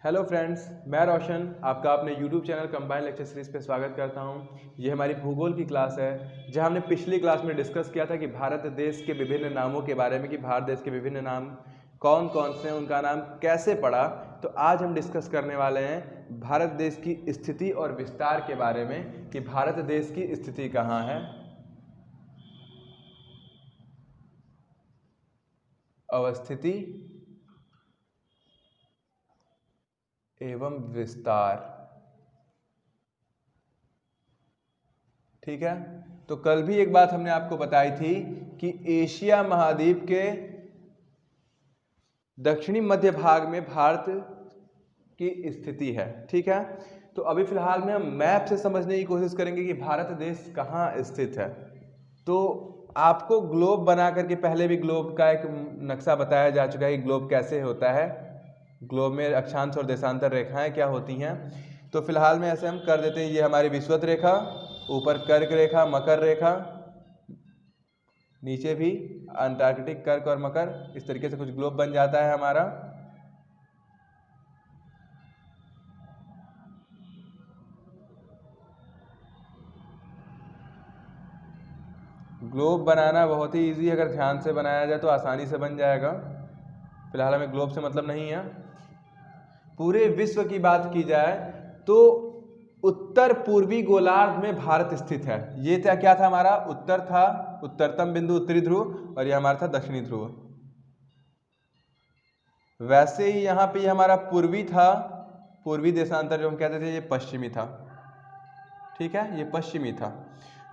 Hello friends, मैं रोशन आपका अपने YouTube channel combine lecture series पे स्वागत करता हूं। ये हमारी भूगोल की क्लास है, जहां हमने पिछली क्लास में डिस्कस किया था कि भारत देश के विभिन्न नामों के बारे में, कि भारत देश के विभिन्न नाम कौन कौन से हैं, उनका नाम कैसे पड़ा। तो आज हम डिस्कस करने वाले हैं भारत देश की स्थिति और विस्तार के बारे में, कि भारत देश की स्थिति कहाँ है, अवस्थिति एवं विस्तार। ठीक है, तो कल भी एक बात हमने आपको बताई थी कि एशिया महाद्वीप के दक्षिणी मध्य भाग में भारत की स्थिति है। ठीक है, तो अभी फिलहाल में हम मैप से समझने की कोशिश करेंगे कि भारत देश कहाँ स्थित है। तो आपको ग्लोब बना करके, पहले भी ग्लोब का एक नक्शा बताया जा चुका है कि ग्लोब कैसे होता है, ग्लोब में अक्षांश और देशांतर रेखाएं क्या होती हैं। तो फिलहाल में ऐसे हम कर देते हैं, ये हमारी विषुवत रेखा, ऊपर कर्क रेखा, मकर रेखा, नीचे भी अंटार्कटिक, कर्क और मकर, इस तरीके से कुछ ग्लोब बन जाता है हमारा। ग्लोब बनाना बहुत ही इजी है, अगर ध्यान से बनाया जाए तो आसानी से बन जाएगा। फिलहाल हमें ग्लोब से मतलब नहीं है। पूरे विश्व की बात की जाए तो उत्तर पूर्वी गोलार्ध में भारत स्थित है। ये क्या था हमारा, उत्तर था, उत्तरतम बिंदु उत्तरी ध्रुव, और ये हमारा था दक्षिणी ध्रुव। वैसे ही यहाँ पे ये हमारा पूर्वी था, पूर्वी देशांतर जो हम कहते थे, ये पश्चिमी था। ठीक है, ये पश्चिमी था।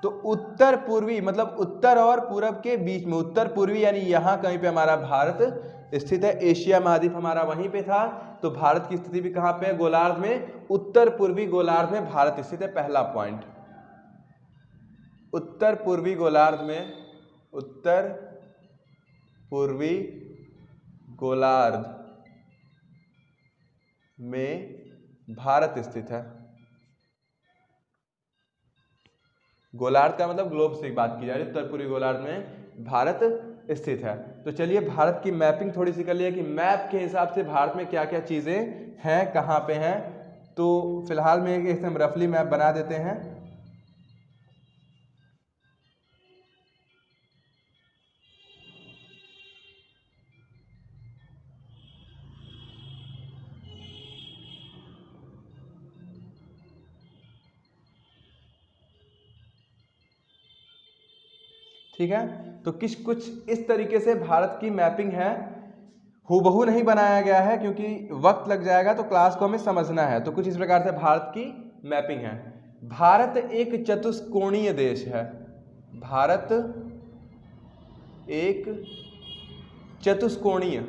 तो उत्तर पूर्वी मतलब उत्तर और पूरब के बीच में, उत्तर पूर्वी यानी यहाँ कहीं पे हमारा भारत स्थित है। एशिया महाद्वीप हमारा वहीं पे था, तो भारत की स्थिति भी कहाँ पे है, गोलार्ध में, उत्तर पूर्वी गोलार्ध में भारत स्थित है। पहला पॉइंट, उत्तर पूर्वी गोलार्ध में, उत्तर पूर्वी गोलार्ध में भारत स्थित है। गोलार्ध का मतलब ग्लोब से बात की जा रही है, उत्तर पूर्वी गोलार्ध में भारत स्थित है। तो चलिए भारत की मैपिंग थोड़ी सी कर लिया कि मैप के हिसाब से भारत में क्या क्या चीज़ें हैं, कहाँ पे हैं। तो फिलहाल में एक हम रफली मैप बना देते हैं। ठीक है, तो कुछ इस तरीके से भारत की मैपिंग है। हूबहू नहीं बनाया गया है क्योंकि वक्त लग जाएगा, तो क्लास को हमें समझना है। तो कुछ इस प्रकार से भारत की मैपिंग है। भारत एक चतुष्कोणीय देश है। भारत एक चतुष्कोणीय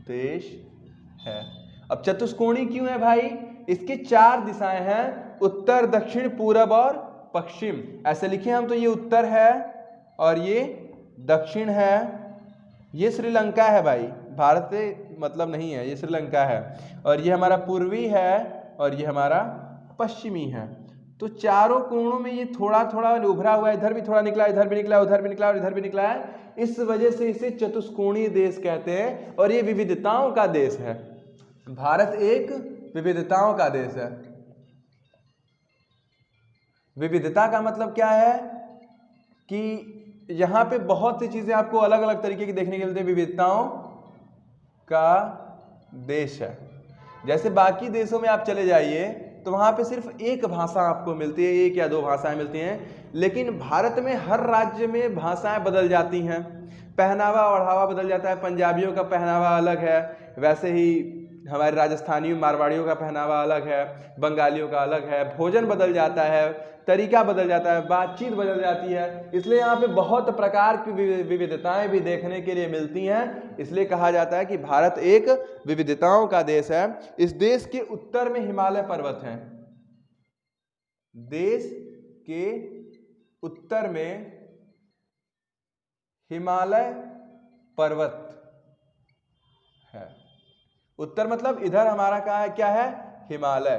देश है। अब चतुष्कोणीय क्यों है भाई, इसकी चार दिशाएं हैं, उत्तर, दक्षिण, पूरब और पश्चिम। ऐसे लिखे हम तो ये उत्तर है और ये दक्षिण है, ये श्रीलंका है भाई, भारत से मतलब नहीं है, ये श्रीलंका है, और ये हमारा पूर्वी है और ये हमारा पश्चिमी है। तो चारों कोणों में ये थोड़ा थोड़ा उभरा हुआ है, इधर भी थोड़ा निकला, इधर भी निकला, उधर भी निकला और इधर भी निकला है। इस वजह से इसे चतुष्कोणीय देश कहते हैं, और ये विविधताओं का देश है। भारत एक विविधताओं का देश है। विविधता का मतलब क्या है कि यहाँ पे बहुत सी चीजें आपको अलग अलग तरीके की देखने के लिए विविधताओं का देश है। जैसे बाकी देशों में आप चले जाइए तो वहाँ पे सिर्फ एक भाषा आपको मिलती है, एक या दो भाषाएं मिलती हैं, लेकिन भारत में हर राज्य में भाषाएं बदल जाती हैं, पहनावा ओढ़ावा बदल जाता है। पंजाबियों का पहनावा अलग है, वैसे ही हमारे राजस्थानियों मारवाड़ियों का पहनावा अलग है, बंगालियों का अलग है, भोजन बदल जाता है, तरीका बदल जाता है, बातचीत बदल जाती है। इसलिए यहाँ पे बहुत प्रकार की विविधताएं भी देखने के लिए मिलती हैं। इसलिए कहा जाता है कि भारत एक विविधताओं का देश है। इस देश के उत्तर में हिमालय पर्वत हैं। देश के उत्तर में हिमालय पर्वत है। उत्तर मतलब इधर हमारा कहाँ है, क्या है, हिमालय।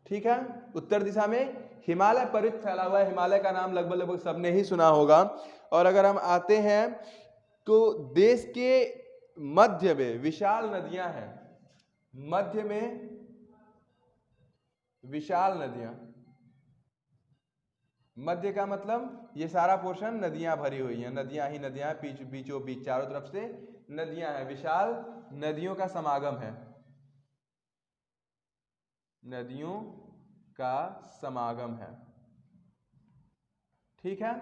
ठीक है, उत्तर दिशा में हिमालय पर्वत फैला हुआ है। हिमालय का नाम लगभग लगभग सबने ही सुना होगा। और अगर हम आते हैं तो देश के मध्य में विशाल नदियां हैं, मध्य में विशाल नदियां, मध्य का मतलब ये सारा पोर्शन नदियां भरी हुई हैं, नदियां ही नदियां, बीचों बीच चारों तरफ से नदियां हैं, विशाल नदियों का समागम है, नदियों का समागम है। ठीक है।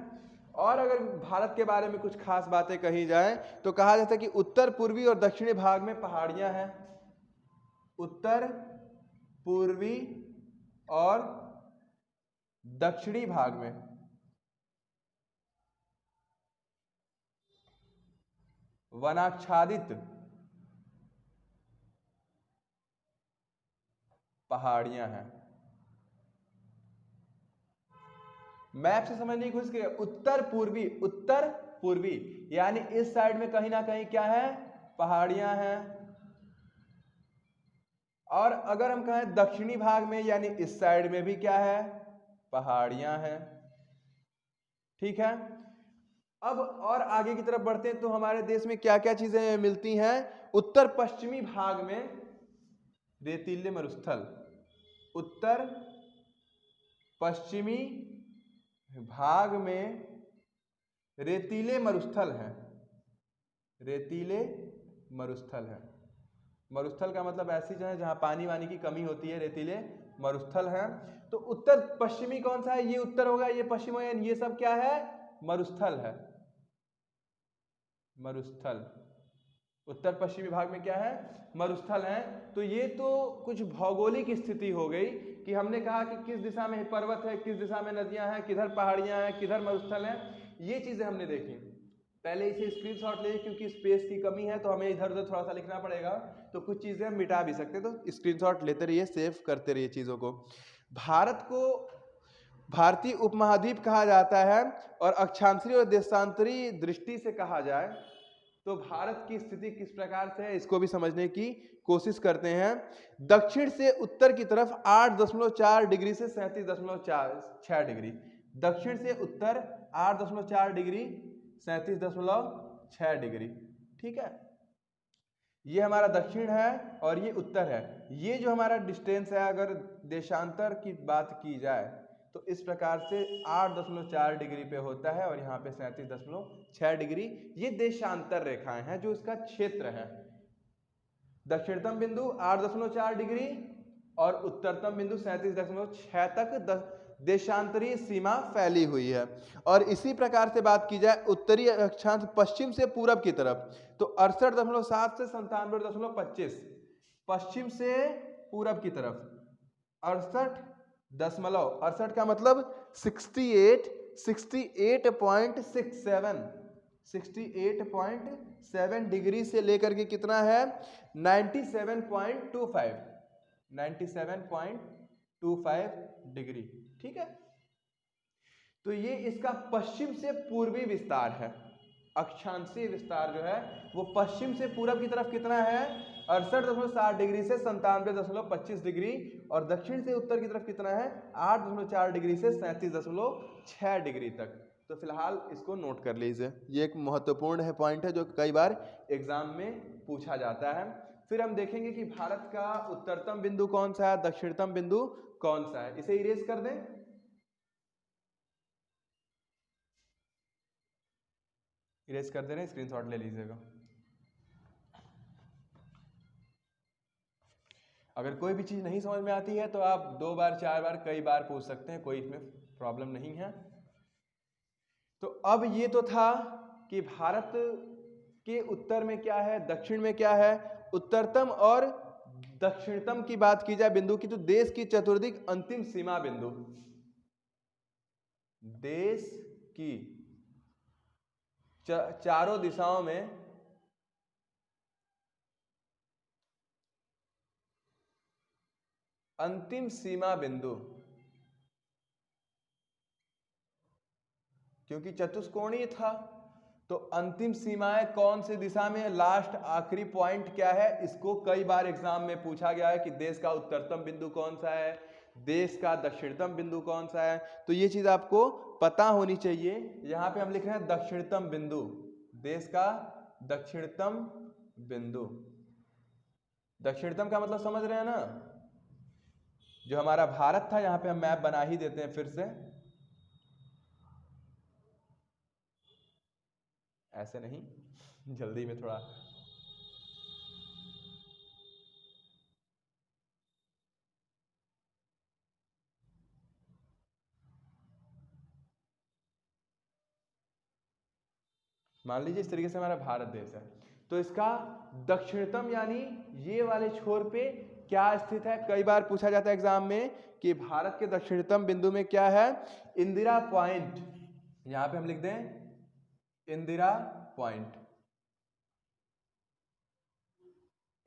और अगर भारत के बारे में कुछ खास बातें कही जाए तो कहा जाता है कि उत्तर पूर्वी और दक्षिणी भाग में पहाड़ियां हैं, उत्तर पूर्वी और दक्षिणी भाग में वनाच्छादित पहाड़ियां हैं। मैप से समझने की कोशिश करिए, उत्तर पूर्वी यानी इस साइड में कहीं ना कहीं क्या है, पहाड़ियां हैं। और अगर हम कहें दक्षिणी भाग में यानी इस साइड में भी क्या है, पहाड़ियां हैं। ठीक है। अब और आगे की तरफ बढ़ते हैं तो हमारे देश में क्या क्या चीजें मिलती हैं। उत्तर पश्चिमी भाग में रेतीले मरुस्थल, उत्तर पश्चिमी भाग में रेतीले मरुस्थल हैं, रेतीले मरुस्थल हैं। मरुस्थल का मतलब ऐसी जगह जहां पानी वानी की कमी होती है, रेतीले मरुस्थल हैं। तो उत्तर पश्चिमी कौन सा है, ये उत्तर होगा, ये पश्चिम होगा, ये सब क्या है, मरुस्थल है, मरुस्थल। उत्तर पश्चिमी भाग में क्या है, मरुस्थल है। तो ये तो कुछ भौगोलिक स्थिति हो गई कि हमने कहा कि किस दिशा में पर्वत है, किस दिशा में नदियां हैं, किधर पहाड़ियां हैं, किधर मरुस्थल है, ये चीजें हमने देखी। पहले इसे स्क्रीनशॉट ले, क्योंकि स्पेस की कमी है तो हमें इधर उधर थोड़ा सा लिखना पड़ेगा, तो कुछ चीजें हम मिटा भी सकते, तो स्क्रीनशॉट लेते रहिए, सेव करते रहिए चीजों को। भारत को भारतीय उपमहाद्वीप कहा जाता है, और अक्षांतरी और देशांतरी दृष्टि से कहा जाए तो भारत की स्थिति किस प्रकार से है इसको भी समझने की कोशिश करते हैं। दक्षिण से उत्तर की तरफ 8.4 डिग्री से 37.6 डिग्री, दक्षिण से उत्तर 8.4 डिग्री 37.6 डिग्री। ठीक है, ये हमारा दक्षिण है और ये उत्तर है। ये जो हमारा डिस्टेंस है, अगर देशांतर की बात की जाए तो इस प्रकार से 8.4 डिग्री पे होता है, और यहाँ पे 37.6 डिग्री। ये देशांतर रेखाएं हैं जो इसका क्षेत्र है। दक्षिणतम बिंदु 8.4 डिग्री और उत्तरतम बिंदु 37.6 तक देशांतरीय सीमा फैली हुई है। और इसी प्रकार से बात की जाए उत्तरी अक्षांश पश्चिम से पूरब की तरफ, तो 68.7 से 97.25, पश्चिम से पूरब की तरफ 68 का मतलब 68.67 डिग्री से लेकर के कितना है 97.25 डिग्री। ठीक है, तो ये इसका पश्चिम से पूर्वी विस्तार है। अक्षांशीय विस्तार जो है वो पश्चिम से पूरब की तरफ कितना है 68.7 डिग्री से 97.25 डिग्री, और दक्षिण से उत्तर की तरफ कितना है 8.4 डिग्री से 37.6 डिग्री तक। तो फिलहाल इसको नोट कर लीजिए, ये एक महत्वपूर्ण है पॉइंट है जो कई बार एग्जाम में पूछा जाता है। फिर हम देखेंगे कि भारत का उत्तरतम बिंदु कौन सा है, दक्षिणतम बिंदु कौन सा है। इसे इरेज कर दें, इरेज कर दे रहे हैं, स्क्रीनशॉट ले लीजिएगा। अगर कोई भी चीज नहीं समझ में आती है तो आप 2 बार 4 बार कई बार पूछ सकते हैं, कोई इसमें प्रॉब्लम नहीं है। तो अब ये तो था कि भारत के उत्तर में क्या है, दक्षिण में क्या है। उत्तरतम और दक्षिणतम की बात की जाए बिंदु की, तो देश की चतुर्दिक अंतिम सीमा बिंदु, देश की चारों दिशाओं में अंतिम सीमा बिंदु, क्योंकि चतुष्कोणीय था तो अंतिम सीमाएं कौन सी दिशा में, लास्ट आखिरी पॉइंट क्या है, इसको कई बार एग्जाम में पूछा गया है कि देश का उत्तरतम बिंदु कौन सा है, देश का दक्षिणतम बिंदु कौन सा है? तो ये चीज आपको पता होनी चाहिए। यहाँ पे हम लिख रहे हैं दक्षिणतम बिंदु, देश का दक्षिणतम बिंदु। दक्षिणतम का मतलब समझ रहे हैं ना? जो हमारा भारत था, यहाँ पे हम मैप बना ही देते हैं फिर से, ऐसे नहीं, जल्दी में थोड़ा। मान लीजिए इस तरीके से हमारा भारत देश है, तो इसका दक्षिणतम यानी ये वाले छोर पे क्या स्थित है? कई बार पूछा जाता है एग्जाम में कि भारत के दक्षिणतम बिंदु में क्या है? इंदिरा पॉइंट। यहां पे हम लिख दें इंदिरा पॉइंट।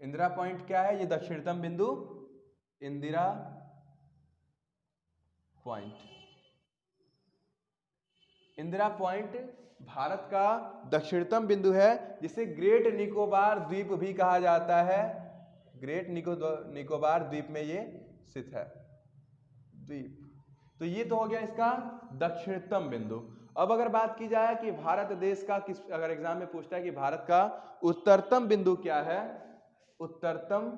इंदिरा पॉइंट क्या है? ये दक्षिणतम बिंदु इंदिरा पॉइंट। इंदिरा पॉइंट भारत का दक्षिणतम बिंदु है, जिसे ग्रेट निकोबार द्वीप भी कहा जाता है। ग्रेट निकोबार द्वीप में ये स्थित है, द्वीप। तो ये तो हो गया इसका दक्षिणतम बिंदु। अब अगर बात की जाए कि भारत देश का किस, अगर एग्जाम में पूछता है कि भारत का उत्तरतम बिंदु क्या है? उत्तरतम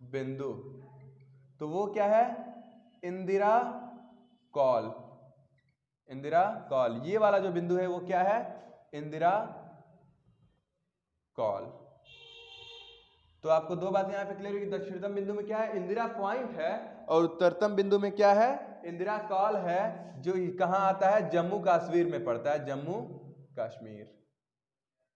बिंदु, तो वो क्या है? इंदिरा कॉल। इंदिरा कॉल, ये वाला जो बिंदु है वो क्या है? इंदिरा कॉल। तो आपको दो बातें यहां पे क्लियर हुई कि दक्षिणतम बिंदु में क्या है? इंदिरा पॉइंट है, और उत्तरतम बिंदु में क्या है? इंदिरा कॉल है, जो कहां आता है? जम्मू कश्मीर में पड़ता है, जम्मू कश्मीर।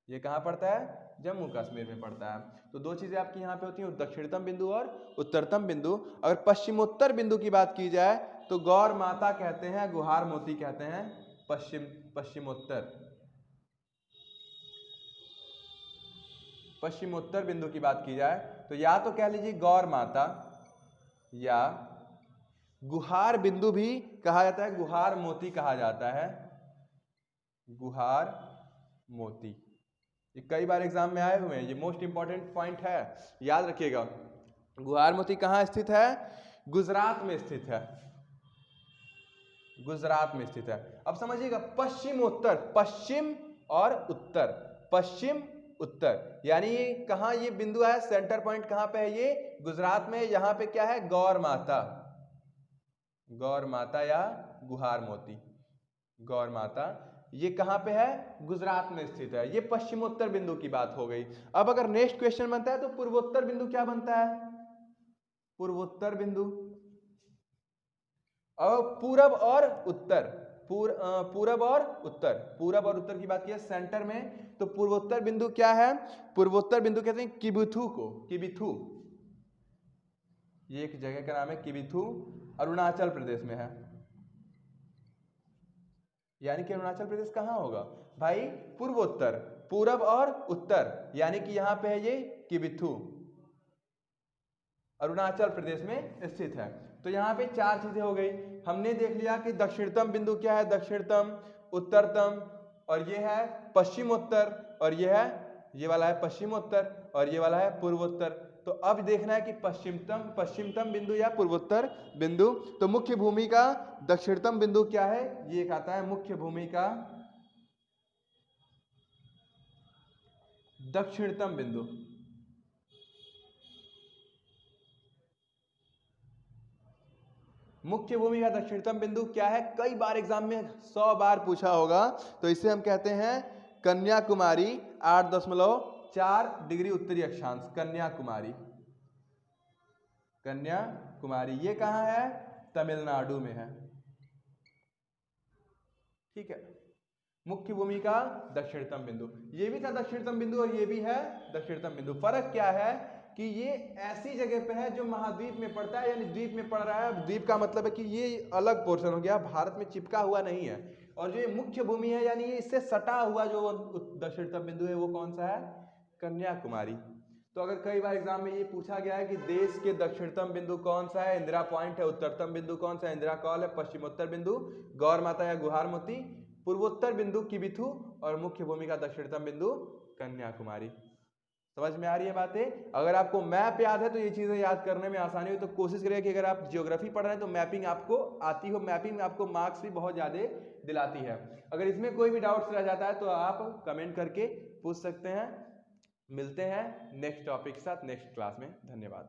ये कहां पड़ता है? जम्मू कश्मीर में पड़ता है। तो दो चीजें आपकी यहाँ पे होती हैं, दक्षिणतम बिंदु और उत्तरतम बिंदु। अगर पश्चिमोत्तर बिंदु की बात की जाए तो गौर माता कहते हैं, गुहार मोती कहते हैं। पश्चिमोत्तर बिंदु की बात की जाए तो या तो कह लीजिए गौर माता, या गुहार बिंदु भी कहा जाता है, गुहार मोती कहा जाता है, गुहार मोती। ये कई बार एग्जाम में आए हुए हैं, ये मोस्ट इंपॉर्टेंट पॉइंट है, याद रखिएगा। गुहार मोती कहाँ स्थित है? गुजरात में स्थित है, गुजरात में स्थित है। अब समझिएगा, पश्चिमोत्तर, पश्चिम और उत्तर, पश्चिम उत्तर, यानी ये कहाँ ये बिंदु है? सेंटर पॉइंट कहाँ पे है? ये गुजरात में। यहाँ पे क्या है? गौर माता, गौर माता या गुहार मोती, गौर माता। ये कहां पे है? गुजरात में स्थित है। ये पश्चिमोत्तर बिंदु की बात हो गई। अब अगर नेक्स्ट क्वेश्चन बनता है तो पूर्वोत्तर बिंदु क्या बनता है? पूर्वोत्तर बिंदु। अब पूरब और उत्तर, पूरब और उत्तर, पूरब और उत्तर की बात की है सेंटर में, तो पूर्वोत्तर बिंदु क्या है? पूर्वोत्तर बिंदु कहते हैं किबिथु को, किबिथु। ये एक जगह का नाम है किबिथु, अरुणाचल प्रदेश में है। यानी कि अरुणाचल प्रदेश कहाँ होगा भाई? पूर्वोत्तर, पूरब और उत्तर, यानी कि यहां पे है ये किबिथु, अरुणाचल प्रदेश में स्थित है। तो यहाँ पे चार चीजें हो गई। हमने देख लिया कि दक्षिणतम बिंदु क्या है? दक्षिणतम, उत्तरतम, और ये है पश्चिमोत्तर, और ये है, ये वाला है पश्चिमोत्तर, और ये वाला है पूर्वोत्तर। तो अब देखना है कि पश्चिमतम बिंदु या पूर्वोत्तर बिंदु। तो मुख्य भूमि का दक्षिणतम बिंदु क्या है? ये एक आता है मुख्य भूमि का दक्षिणतम बिंदु। मुख्य भूमि का दक्षिणतम बिंदु क्या है? कई बार एग्जाम में 100 बार पूछा होगा। तो इसे हम कहते हैं कन्याकुमारी, 8.4 डिग्री उत्तरी अक्षांश, कन्याकुमारी। कन्याकुमारी ये कहाँ है? तमिलनाडु में है। ठीक है, मुख्य भूमि का दक्षिणतम बिंदु, ये भी था दक्षिणतम बिंदु और ये भी है दक्षिणतम बिंदु। फर्क क्या है कि ये ऐसी जगह पे है जो महाद्वीप में पड़ता है, यानी द्वीप में पड़ रहा है। द्वीप का मतलब है कि ये अलग पोर्शन हो गया, भारत में चिपका हुआ नहीं है। और जो ये मुख्य भूमि है, यानी ये इससे सटा हुआ जो दक्षिणतम बिंदु है, वो कौन सा है? कन्याकुमारी। तो अगर कई बार एग्जाम में ये पूछा गया है कि देश के दक्षिणतम बिंदु कौन सा है? इंदिरा पॉइंट है। उत्तरतम बिंदु कौन सा है? इंदिरा कॉल है। पश्चिमोत्तर बिंदु गौर माता या गुहार मोती। पूर्वोत्तर बिंदु किबिथु, और मुख्य भूमि का दक्षिणतम बिंदु कन्याकुमारी। समझ में आ रही है बातें? अगर आपको मैप याद है तो ये चीजें याद करने में आसानी हो, तो कोशिश करिए कि अगर आप ज्योग्राफी पढ़ रहे हैं तो मैपिंग आपको आती हो। मैपिंग में आपको मार्क्स भी बहुत ज्यादा दिलाती है। अगर इसमें कोई भी डाउट्स रह जाता है तो आप कमेंट करके पूछ सकते हैं। मिलते हैं नेक्स्ट टॉपिक के साथ नेक्स्ट क्लास में। धन्यवाद।